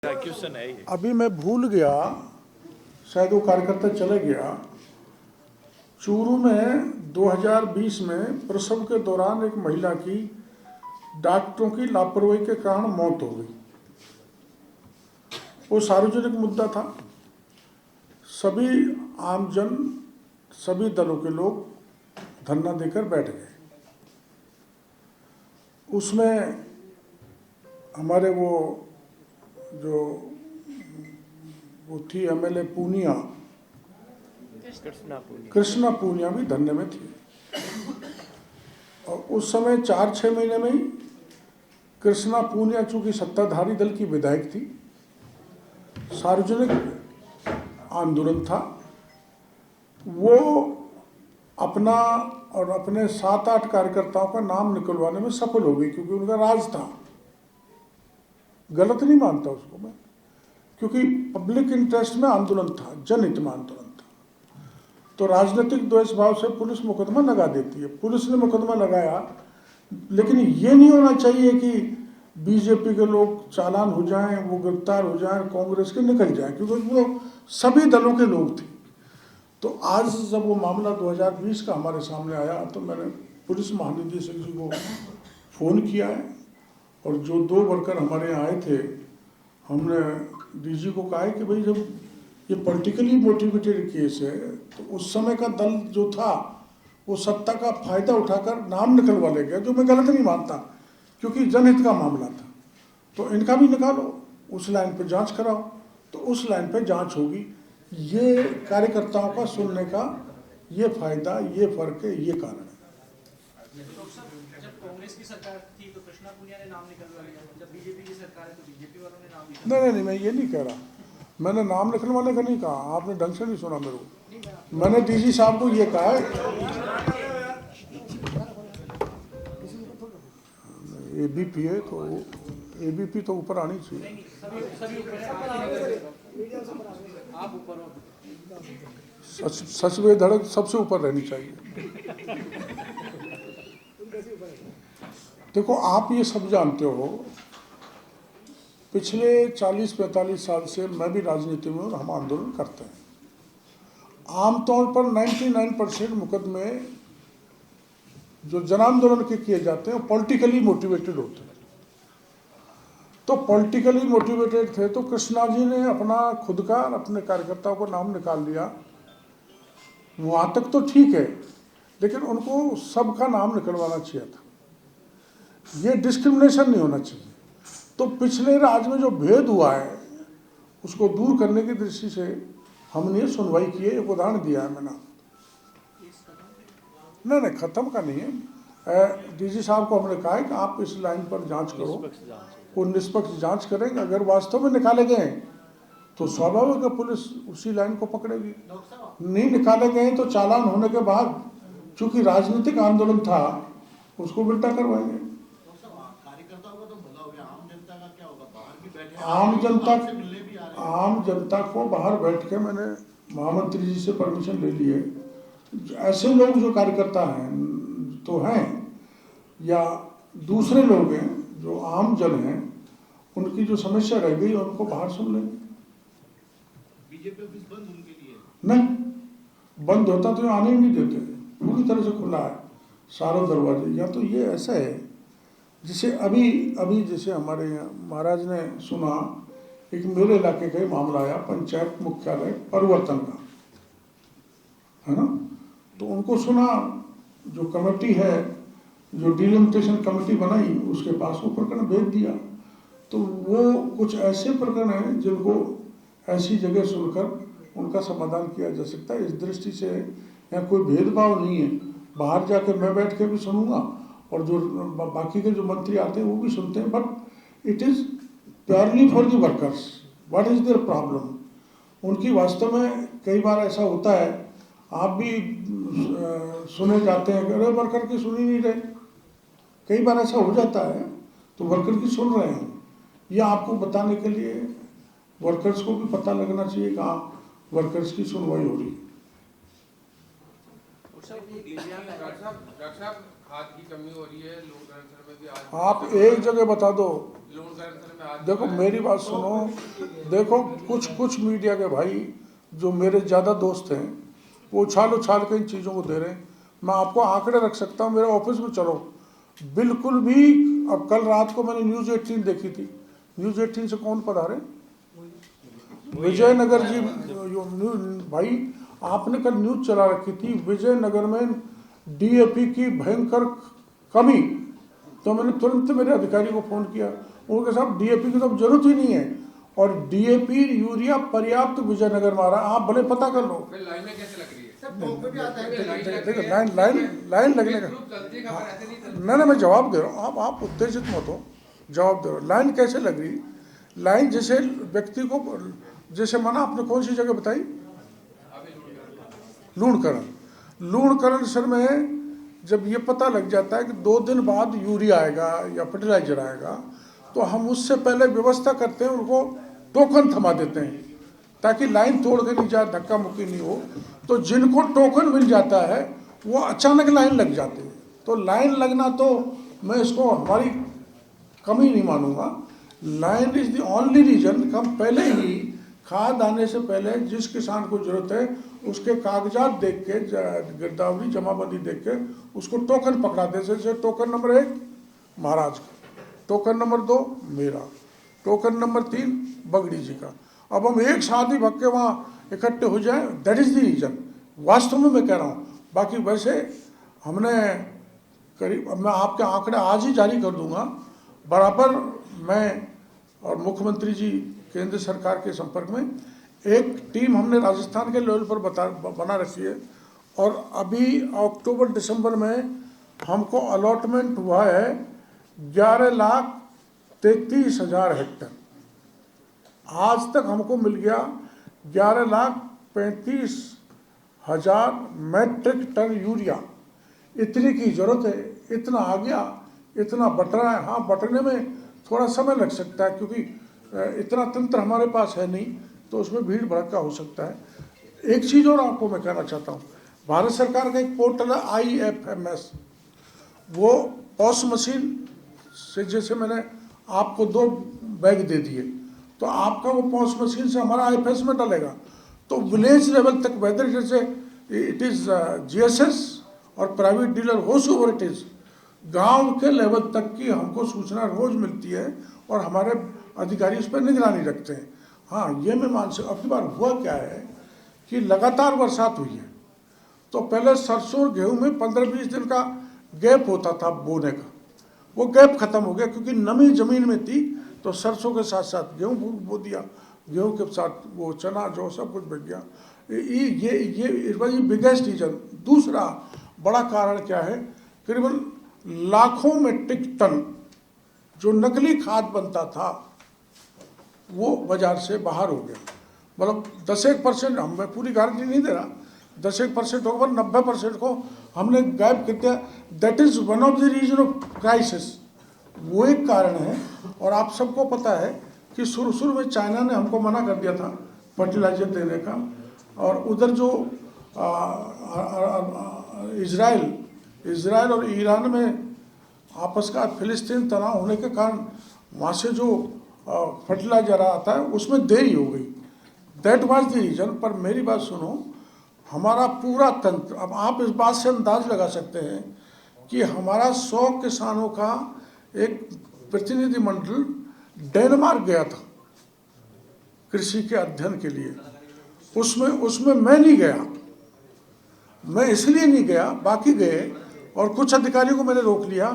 Question है ये। अभी मैं भूल गया, शायद वो कार्यकर्ता चले गया। चूरू में 2020 में प्रसव के दौरान एक महिला की डॉक्टरों की लापरवाही के कारण मौत हो गई। वो सार्वजनिक मुद्दा था। सभी आमजन, सभी दलों के लोग धरना देकर बैठ गए। उसमें हमारे वो थी एमएलए पूनिया, कृष्णा पूनिया भी धरने में थी। और उस समय 4-6 महीने में ही कृष्णा पूनिया चूंकि सत्ताधारी दल की विधायक थी, सार्वजनिक आंदोलन था, वो अपना और अपने 7-8 कार्यकर्ताओं का नाम निकलवाने में सफल हो गई, क्योंकि उनका राज था। गलत नहीं मानता उसको मैं, क्योंकि पब्लिक इंटरेस्ट में आंदोलन था, जनहित में आंदोलन था। तो राजनीतिक द्वेष भाव से पुलिस मुकदमा लगा देती है। पुलिस ने मुकदमा लगाया, लेकिन ये नहीं होना चाहिए कि बीजेपी के लोग चालान हो जाएं, वो गिरफ्तार हो जाएं, कांग्रेस के निकल जाएं, क्योंकि वो सभी दलों के लोग थे। तो आज जब वो मामला 2020 का हमारे सामने आया, तो मैंने पुलिस महानिदेशक जी को फ़ोन किया है, और जो 2 वर्कर हमारे यहाँ आए थे, हमने डीजी को कहा है कि भाई जब ये पॉलिटिकली मोटिवेटेड केस है, तो उस समय का दल जो था वो सत्ता का फायदा उठाकर नाम निकलवा ले गया, जो मैं गलत नहीं मानता, क्योंकि जनहित का मामला था। तो इनका भी निकालो, उस लाइन पे जांच कराओ, तो उस लाइन पे जांच होगी। ये कार्यकर्ताओं का सुनने का ये फायदा, ये फर्क है, ये कारण है। जब कांग्रेस की सरकार थी तो कृष्णा पूनिया ने नाम निकलवा लिया, जब बीजेपी की सरकार है तो बीजेपी वालों ने नाम निकलवा। नहीं, मैं ये नहीं कह रहा, मैंने नाम निकलवाने का नहीं कहा, आपने ढंग से नहीं सुना मेरे को। मैंने डीजी साहब को ये कहा है, एबीपी है तो एबीपी तो ऊपर आनी चाहिए। सच में धड़क सबसे ऊपर रहनी चाहिए। देखो, आप ये सब जानते हो, पिछले 40-45 साल से मैं भी राजनीति में और हम आंदोलन करते हैं। आमतौर पर 99% मुकदमे जो जन आंदोलन के किए जाते हैं पॉलिटिकली मोटिवेटेड होते हैं। तो पॉलिटिकली मोटिवेटेड थे तो कृष्णा जी ने अपना खुद का और अपने कार्यकर्ताओं को नाम निकाल लिया, वहाँ तक तो ठीक है, लेकिन उनको सबका नाम निकलवाना चाहिए था। ये डिस्क्रिमिनेशन नहीं होना चाहिए। तो पिछले राज में जो भेद हुआ है उसको दूर करने की दृष्टि से हमने सुनवाई की है। एक उदाहरण दिया है मैंने। नहीं, खत्म का नहीं है। डीजी साहब को हमने कहा है कि आप इस लाइन पर जांच करो, वो निष्पक्ष जांच करेंगे। अगर वास्तव में निकाले गए तो स्वाभाविक है पुलिस उसी लाइन को पकड़ेगी। नहीं निकाले गए तो चालान होने के बाद, चूंकि राजनीतिक आंदोलन था, उसको उल्टा करवाएंगे। आम जनता को बाहर बैठ के मैंने महामंत्री जी से परमिशन ले ली है। ऐसे लोग जो कार्यकर्ता हैं तो हैं, या दूसरे लोग हैं जो आम जन हैं, उनकी जो समस्या रह गई उनको बाहर सुन लेंगे। बीजेपी ऑफिस बंद उनके लिए नहीं, बंद होता तो आने ही नहीं देते, पूरी तरह से खुला है सारे दरवाजे। या तो ये ऐसा है जिसे अभी जैसे हमारे महाराज ने सुना, एक मेरे इलाके का ही मामला आया, पंचायत मुख्यालय परिवर्तन का, है ना। तो उनको सुना, जो कमेटी है, जो डिलिमिटेशन कमेटी बनाई, उसके पास वो प्रकरण भेज दिया। तो वो कुछ ऐसे प्रकरण हैं जिनको ऐसी जगह सुनकर उनका समाधान किया जा सकता है। इस दृष्टि से यहाँ कोई भेदभाव नहीं है। बाहर जाके मैं बैठ के भी सुनूंगा, और जो बाकी के जो मंत्री आते हैं वो भी सुनते हैं, but it is purely for the workers. What is their problem? उनकी वास्तव में कई बार ऐसा होता है, आप भी सुने जाते हैं, अरे वर्कर की सुनी नहीं रहे, कई बार ऐसा हो जाता है, तो वर्कर की सुन रहे हैं। यह आपको बताने के लिए वर्कर्स को भी पता लगना चाहिए कि हाँ, वर्कर्स की सुनवाई हो रही है। डॉक्टर साहब, खाद की कमी हो रही है, लोग में भी आज आप एक जगह बता दो देखो मेरी बात सुनो, देखो कुछ मीडिया के भाई जो मेरे ज़्यादा दोस्त हैं वो उछाल उछाल के इन चीज़ों को दे रहे हैं। मैं आपको आंकड़े रख सकता हूँ, मेरे ऑफिस में चलो, बिल्कुल भी। अब कल रात को मैंने न्यूज़ 18 देखी थी। न्यूज़ 18 से कौन पधारे? विजयनगर जी। भाई आपने कल न्यूज़ चला रखी थी विजयनगर में डीएपी की भयंकर कमी। तो मैंने तुरंत मेरे अधिकारी को फ़ोन किया, उनके साथ डीएपी की तो जरूरत ही नहीं है, और डीएपी यूरिया पर्याप्त विजयनगर में आ रहा है, आप भले पता कर लो। लाइनें कैसे लग रही है? देखो लाइन लगने का, नहीं मैं जवाब दे रहा हूँ, आप उत्तेजित मत हो, जवाब दे रहा हूँ। लाइन कैसे लग रही? लाइन जैसे व्यक्ति को, जैसे माना आपने कौन सी जगह बताई? लूणकरण सर में जब ये पता लग जाता है कि 2 दिन बाद यूरिया आएगा या फर्टिलाइजर आएगा, तो हम उससे पहले व्यवस्था करते हैं, उनको टोकन थमा देते हैं ताकि लाइन तोड़ के नहीं जाए, धक्का मुक्की नहीं हो। तो जिनको टोकन मिल जाता है वो अचानक लाइन लग जाती है। तो लाइन लगना तो मैं इसको हमारी कमी नहीं मानूंगा। Line is the only reason. हम पहले ही खाद आने से पहले जिस किसान को जरूरत है उसके कागजात देख के, गिरदावरी जमाबंदी देख के उसको टोकन पकड़ा दे। जैसे टोकन नंबर 1 महाराज का, टोकन नंबर 2 मेरा, टोकन नंबर 3 बगड़ी जी का। अब हम एक साथ ही भग के वहाँ इकट्ठे हो जाए, दैट इज़ द रीजन। वास्तव में मैं कह रहा हूँ। बाकी वैसे हमने करीब, अब मैं आपके आंकड़े आज ही जारी कर दूंगा। बराबर मैं और मुख्यमंत्री जी केंद्र सरकार के संपर्क में, एक टीम हमने राजस्थान के लेवल पर बना रखी है, और अभी अक्टूबर दिसंबर में हमको अलॉटमेंट हुआ है 11,33,000 हेक्टेयर। आज तक हमको मिल गया 11,35,000 मैट्रिक टन यूरिया। इतनी की जरूरत है, इतना आ गया, इतना बट रहा है। हाँ, बटने में थोड़ा समय लग सकता है क्योंकि इतना तंत्र हमारे पास है नहीं, तो उसमें भीड़ भड़का हो सकता है। एक चीज़ और आपको मैं कहना चाहता हूँ, भारत सरकार का एक पोर्टल है IFMS, वो पॉस मशीन से, जैसे मैंने आपको 2 बैग दे दिए, तो आपका वो पॉस मशीन से हमारा IFS में डलेगा। तो विलेज लेवल तक, वेदर जैसे इट इज़ GSS और प्राइवेट डीलर होस ओवर इट इज़, गांव के लेवल तक की हमको सूचना रोज मिलती है और हमारे अधिकारी उस पर निगरानी रखते हैं। हाँ, ये मैं मान सकता। अब की बार हुआ क्या है कि लगातार बरसात हुई है, तो पहले सरसों और गेहूं में 15-20 दिन का गैप होता था बोने का, वो गैप खत्म हो गया क्योंकि नमी जमीन में थी। तो सरसों के साथ साथ गेहूं बो दिया, गेहूं के साथ वो चना जो सब कुछ बिक गया। ये बिगेस्ट रीजन। दूसरा बड़ा कारण क्या है, करीबन लाखों मीट्रिक टन जो नकली खाद बनता था वो बाजार से बाहर हो गया। मतलब 10% हम, मैं पूरी गारंटी नहीं दे रहा, 10% होगा, 90% को हमने गायब कर दिया। That is one of the reason of crisis. वो एक कारण है। और आप सबको पता है कि शुरू में चाइना ने हमको मना कर दिया था फर्टिलाइजर देने का, और उधर जो इजराइल और ईरान में आपस का फिलिस्तीन तनाव होने के कारण वहाँ से जो फर्टिलाइजर आता है उसमें देरी हो गई। That was the reason. पर मेरी बात सुनो, हमारा पूरा तंत्र, अब आप इस बात से अंदाज लगा सकते हैं कि हमारा 100 किसानों का एक प्रतिनिधिमंडल डेनमार्क गया था कृषि के अध्ययन के लिए। उसमें मैं नहीं गया। मैं इसलिए नहीं गया, बाकी गए, और कुछ अधिकारियों को मैंने रोक लिया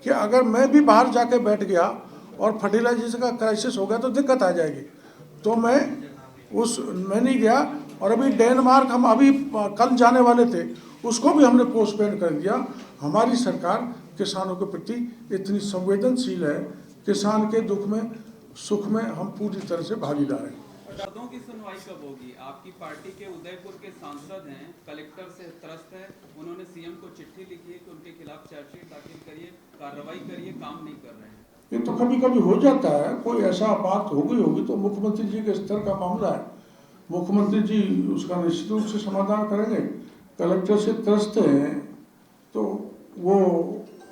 कि अगर मैं भी बाहर जाके बैठ गया और फर्टिलाइजेशन का क्राइसिस हो गया तो दिक्कत आ जाएगी। तो मैं नहीं गया। और अभी डेनमार्क हम अभी कल जाने वाले थे, उसको भी हमने पोस्टपोन कर दिया। हमारी सरकार किसानों के प्रति इतनी संवेदनशील है, किसान के दुख में सुख में हम पूरी तरह से भागीदार हैं। पदों की सुनवाई कब होगी? आपकी पार्टी के उदयपुर के सांसद हैं, कलेक्टर से त्रस्त है, उन्होंने सीएम को चिट्ठी लिखी है कि उनके खिलाफ चार्जशीट दाखिल करिए, कार्रवाई करिए, काम नहीं कर रहे हैं। ये तो कभी कभी हो जाता है, कोई ऐसा बात हो गई होगी तो मुख्यमंत्री जी के स्तर का मामला है, मुख्यमंत्री जी उसका निश्चित रूप से समाधान करेंगे। कलेक्टर से त्रस्त हैं तो वो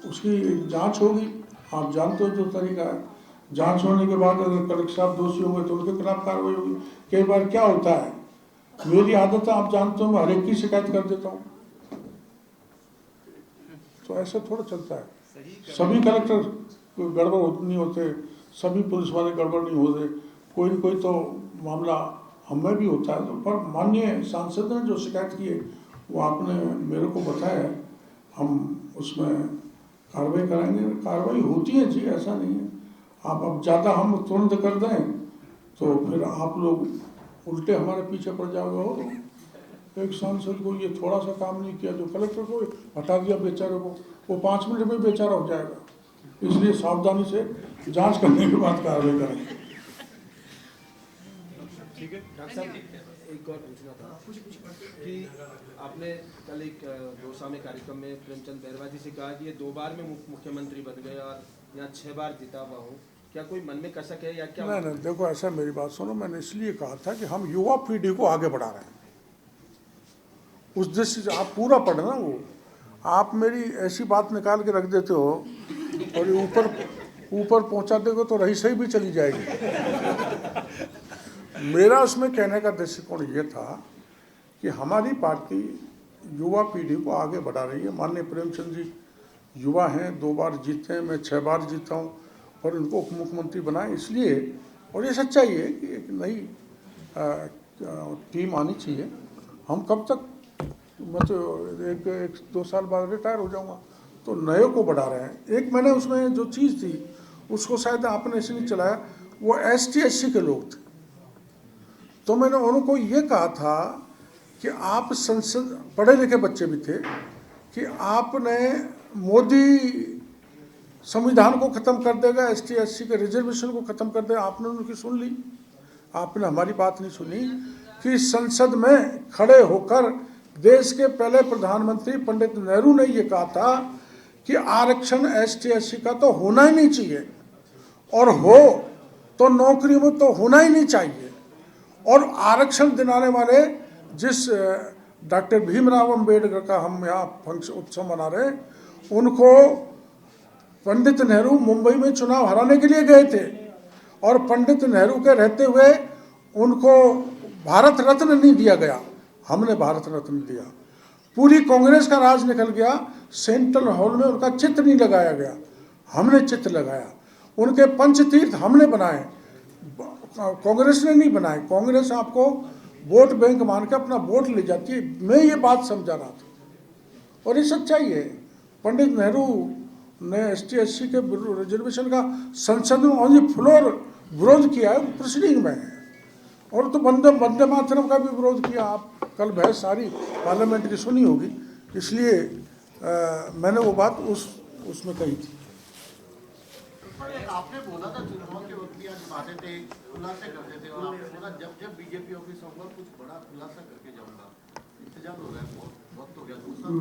उसकी जांच होगी, आप जानते हो जो तरीका है। जांच होने के बाद अगर कलेक्टर साहब दोषी होंगे तो उनके खिलाफ कार्रवाई होगी। कई बार क्या होता है, मेरी आदत है, आप जानते हो, मैं हर एक की शिकायत कर देता हूँ, तो ऐसा थोड़ा चलता है। सभी कलेक्टर गड़बड़ नहीं होते, सभी पुलिस वाले गड़बड़ नहीं होते, कोई न कोई तो मामला हमें भी होता है। तो पर माननीय सांसद ने जो शिकायत की है वो आपने मेरे को बताया है, हम उसमें कार्रवाई कराएंगे। कार्रवाई होती है जी, ऐसा नहीं है। आप अब ज़्यादा हम तुरंत कर दें तो फिर आप लोग उल्टे हमारे पीछे पड़ जाओगे। हो एक सांसद को ये थोड़ा सा काम नहीं किया, जो कलेक्टर को हटा दिया बेचारे को, वो 5 मिनट में बेचारा हो जाएगा। इसलिए सावधानी से जांच करने के बाद कार्रवाई करेंगे। ठीक है डॉक्टर साहब, एक और पूछना था कि आपने कल एक दौसा में कार्यक्रम में प्रेमचंद बैरवा जी से कहा कि ये 2 बार में मुख्यमंत्री बन गए और यहाँ 6 बार जीता हुआ हूँ, क्या कोई मन में कसक है या क्या? नहीं, देखो ऐसा, मेरी बात सुनो, मैंने इसलिए कहा था कि हम युवा पीढ़ी को आगे बढ़ा रहे हैं, उस दृष्टि से आप पूरा पढ़ना। वो आप मेरी ऐसी बात निकाल के रख देते हो और ऊपर पहुंचा देगा तो रही सही भी चली जाएगी। मेरा उसमें कहने का दृष्टिकोण ये था कि हमारी पार्टी युवा पीढ़ी को आगे बढ़ा रही है। माननीय प्रेमचंद जी युवा हैं, 2 बार जीते हैं, मैं 6 बार जीता हूँ और उनको उप मुख्यमंत्री बनाए इसलिए। और ये सच्चाई है कि एक नई टीम आनी चाहिए। हम कब तक, मैं तो 1-2 साल बाद रिटायर हो जाऊँगा, तो नए को बढ़ा रहे हैं। एक मैंने उसमें जो चीज़ थी उसको शायद आपने इसलिए चलाया, वो ST SC के लोग थे, तो मैंने उनको ये कहा था कि आप संसद, पढ़े लिखे बच्चे भी थे, कि आपने मोदी संविधान को ख़त्म कर देगा, ST SC के रिजर्वेशन को ख़त्म कर देगा। आपने उनकी सुन ली, आपने हमारी बात नहीं सुनी कि संसद में खड़े होकर देश के पहले प्रधानमंत्री पंडित नेहरू ने ये कहा था कि आरक्षण ST SC का तो होना ही नहीं चाहिए, और हो तो नौकरी में तो होना ही नहीं चाहिए। और आरक्षण दिलाने वाले जिस डॉक्टर भीमराव अंबेडकर का हम यहाँ फंक्शन उत्सव मना रहे हैं, उनको पंडित नेहरू मुंबई में चुनाव हराने के लिए गए थे, और पंडित नेहरू के रहते हुए उनको भारत रत्न नहीं दिया गया, हमने भारत रत्न दिया। पूरी कांग्रेस का राज निकल गया, सेंट्रल हॉल में उनका चित्र नहीं लगाया गया, हमने चित्र लगाया। उनके पंचतीर्थ हमने बनाए, कांग्रेस ने नहीं बनाए। कांग्रेस आपको वोट बैंक मान के अपना वोट ले जाती है, मैं ये बात समझा रहा था और ये सच्चाई है। पंडित नेहरू ने ST SC के रिजर्वेशन का संसद में ऑन फ्लोर विरोध किया है, प्रोसीडिंग में है। और तो वंदे मातरम का भी विरोध किया। आप कल बहस सारी पार्लियामेंट की सुनी होगी, इसलिए मैंने वो बात उसमें कही थी। आपने बोला था चुनाव के वक्त भी आज बातें थे, खुलासे करते थे, और आपने बोला जब बीजेपी ऑफिस होगा कुछ बड़ा खुलासा करके जाऊंगा। इंतजार हो रहा है, बहुत वक्त हो गया।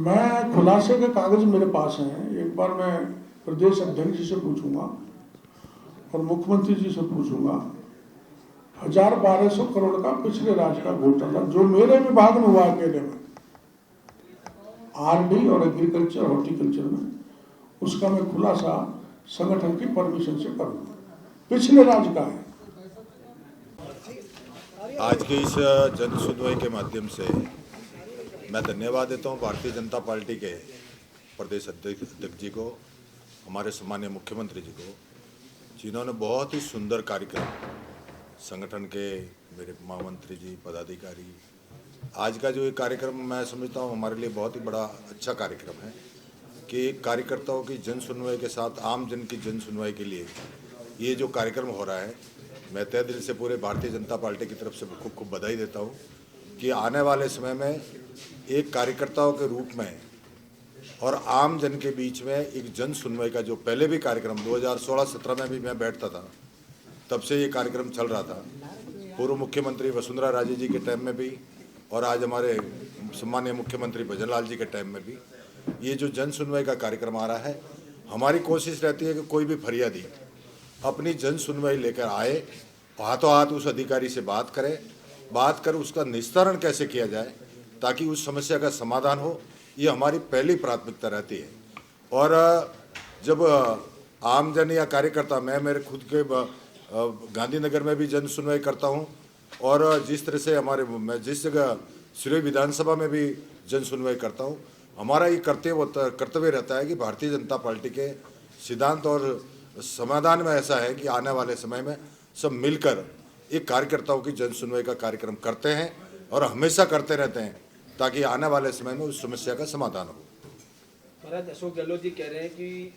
मैं खुलासे के कागज मेरे पास हैं, एक बार मैं प्रदेश अध्यक्ष जी से पूछूंगा और मुख्यमंत्री जी से पूछूंगा। 1200 करोड़ का पिछले राज्य का घोटाला जो मेरे विभाग में हुआ अकेले में, RD और एग्रीकल्चर हॉर्टिकल्चर में, उसका मैं खुलासा संगठन की परमिशन से करूंगा, पिछले राज्य का है। आज के इस जन सुनवाई के माध्यम से मैं धन्यवाद देता हूं भारतीय जनता पार्टी के प्रदेश अध्यक्ष जी को, हमारे सम्मानीय मुख्यमंत्री जी को, जिन्होंने बहुत ही सुंदर कार्यक्रम, संगठन के मेरे महामंत्री जी, पदाधिकारी, आज का जो ये कार्यक्रम मैं समझता हूँ हमारे लिए बहुत ही बड़ा अच्छा कार्यक्रम है कि कार्यकर्ताओं की जन सुनवाई के साथ आम जन की जन सुनवाई के लिए ये जो कार्यक्रम हो रहा है, मैं तहे दिल से पूरे भारतीय जनता पार्टी की तरफ से खूब खूब बधाई देता हूँ कि आने वाले समय में एक कार्यकर्ताओं के रूप में और आम जन के बीच में एक जन सुनवाई का जो पहले भी कार्यक्रम 2016-17 में भी मैं बैठता था, तब से ये कार्यक्रम चल रहा था। पूर्व मुख्यमंत्री वसुंधरा राजे जी के टाइम में भी और आज हमारे सम्मानीय मुख्यमंत्री भजन लाल जी के टाइम में भी ये जो जन सुनवाई का कार्यक्रम आ रहा है, हमारी कोशिश रहती है कि कोई भी फरियादी अपनी जन सुनवाई लेकर आए, हाथों हाथ उस अधिकारी से बात कर उसका निस्तारण कैसे किया जाए ताकि उस समस्या का समाधान हो, ये हमारी पहली प्राथमिकता रहती है। और जब आमजन या कार्यकर्ता, मैं मेरे खुद के गांधीनगर में भी जन सुनवाई करता हूं और जिस तरह से मैं जिस जगह सिरोही विधानसभा में भी जन सुनवाई करता हूं, हमारा ये कर्तव्य रहता है कि भारतीय जनता पार्टी के सिद्धांत और समाधान में ऐसा है कि आने वाले समय में सब मिलकर एक कार्यकर्ताओं की जन सुनवाई का कार्यक्रम करते हैं और हमेशा करते रहते हैं ताकि आने वाले समय में उस समस्या का समाधान हो। महाराज, अशोक गहलोत जी कह रहे हैं कि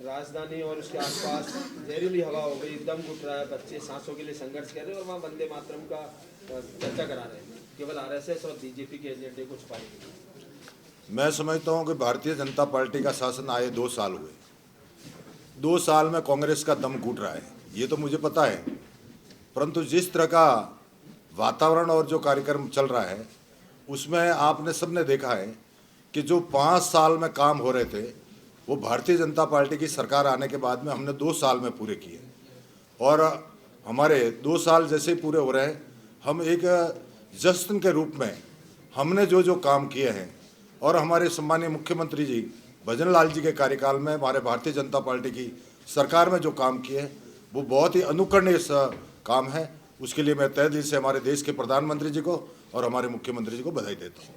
राजधानी और उसके आसपास जहरीली हवा हो गई, दम घुट रहा है, बच्चे सांसों के लिए संघर्ष कर रहे हैं और वहाँ वंदे मातरम का चर्चा करा रहे हैं। केवल आरएसएस और बीजेपी के एजेंडे को छुपाएंगे। मैं समझता हूँ कि भारतीय जनता पार्टी का शासन आए 2 साल हुए, 2 साल में कांग्रेस का दम घुट रहा है, ये तो मुझे पता है। परंतु जिस तरह का वातावरण और जो कार्यक्रम चल रहा है उसमें आपने सबने देखा है कि जो 5 साल में काम हो रहे थे वो भारतीय जनता पार्टी की सरकार आने के बाद में हमने 2 साल में पूरे किए। और हमारे 2 साल जैसे ही पूरे हो रहे हैं, हम एक जश्न के रूप में हमने जो काम किए हैं और हमारे सम्मानीय मुख्यमंत्री जी भजन लाल जी के कार्यकाल में हमारे भारतीय जनता पार्टी की सरकार में जो काम किए हैं वो बहुत ही अनुकरणीय काम है। उसके लिए मैं तहे दिल से हमारे देश के प्रधानमंत्री जी को और हमारे मुख्यमंत्री जी को बधाई देता हूँ।